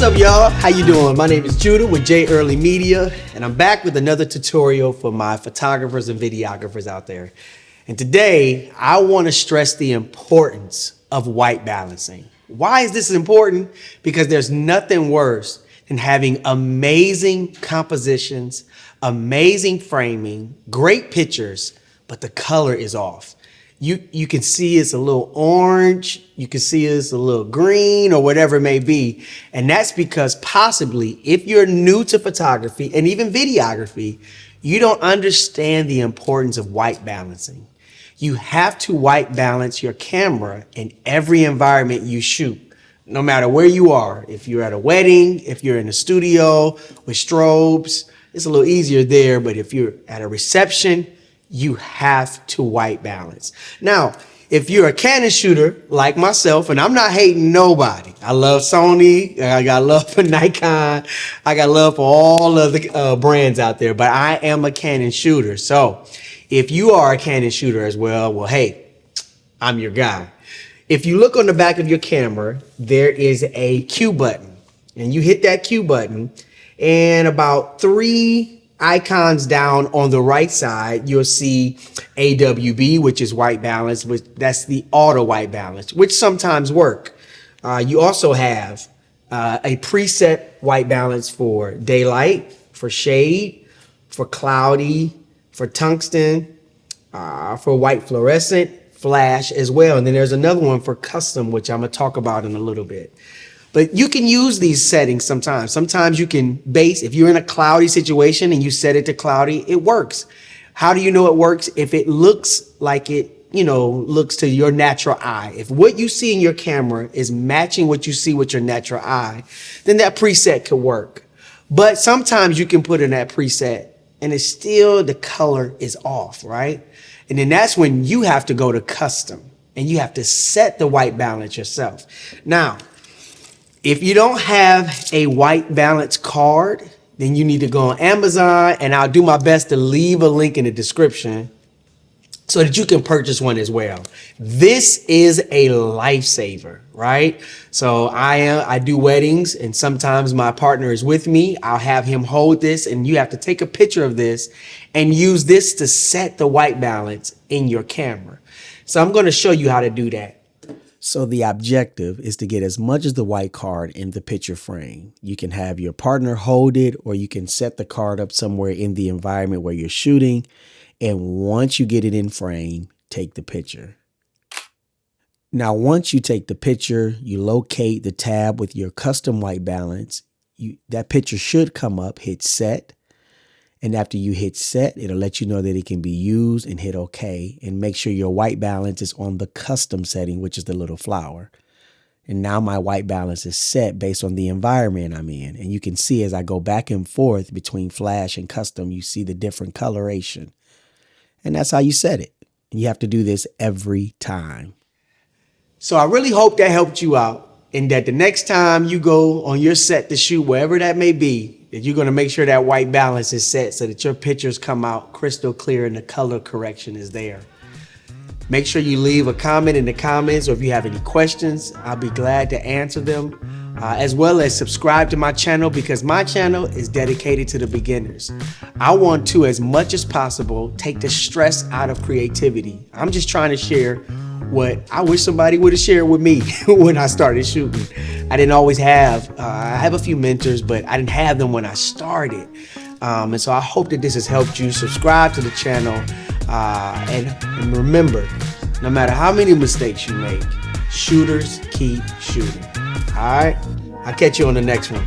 What's up, y'all? How you doing? My name is Judah with J Early Media, and I'm back with another tutorial for my photographers and videographers out there. And today, I want to stress the importance of white balancing. Why is this important? Because there's nothing worse than having amazing compositions, amazing framing, great pictures, but the color is off. You can see it's a little orange, you can see it's a little green or whatever it may be. And that's because possibly if you're new to photography and even videography, you don't understand the importance of white balancing. You have to white balance your camera in every environment you shoot, no matter where you are. If you're at a wedding, if you're in a studio with strobes, it's a little easier there. But if you're at a reception, you have to white balance. Now, if you're a Canon shooter like myself, and I'm not hating nobody. I love Sony, I got love for Nikon, I got love for all of the brands out there, but I am a Canon shooter. So if you are a Canon shooter as well, hey, I'm your guy. If you look on the back of your camera, there is a Q button, and you hit that Q button, and about 3 icons down on the right side, you'll see AWB, which is white balance, which that's the auto white balance, which sometimes work. You also have a preset white balance for daylight, for shade, for cloudy, for tungsten, for white fluorescent, flash as well. And then there's another one for custom, which I'm gonna talk about in a little bit. But you can use these settings sometimes. Sometimes you can base, if you're in a cloudy situation and you set it to cloudy, it works. How do you know it works? If it looks like it, looks to your natural eye. If what you see in your camera is matching what you see with your natural eye, then that preset could work. But sometimes you can put in that preset and it's still, the color is off, right? And then that's when you have to go to custom and you have to set the white balance yourself. Now, if you don't have a white balance card, then you need to go on Amazon, and I'll do my best to leave a link in the description so that you can purchase one as well. This is a lifesaver, right? So I do weddings, and sometimes my partner is with me. I'll have him hold this, and you have to take a picture of this and use this to set the white balance in your camera. So I'm going to show you how to do that. So the objective is to get as much as the white card in the picture frame. You can have your partner hold it, or you can set the card up somewhere in the environment where you're shooting. And once you get it in frame, take the picture. Now, once you take the picture, you locate the tab with your custom white balance. That picture should come up, hit set. And after you hit set, it'll let you know that it can be used, and hit OK. And make sure your white balance is on the custom setting, which is the little flower. And now my white balance is set based on the environment I'm in. And you can see as I go back and forth between flash and custom, you see the different coloration. And that's how you set it. And you have to do this every time. So I really hope that helped you out, and that the next time you go on your set to shoot, wherever that may be, that you're going to make sure that white balance is set so that your pictures come out crystal clear and the color correction is there. Make sure you leave a comment in the comments, or if you have any questions, I'll be glad to answer them, as well as subscribe to my channel, because my channel is dedicated to the beginners. I want to, as much as possible, take the stress out of creativity. I'm just trying to share what I wish somebody would have shared with me when I started shooting. I didn't always have, I have a few mentors, but I didn't have them when I started. And so I hope that this has helped you. Subscribe to the channel, and remember, no matter how many mistakes you make, shooters keep shooting. All right, I'll catch you on the next one.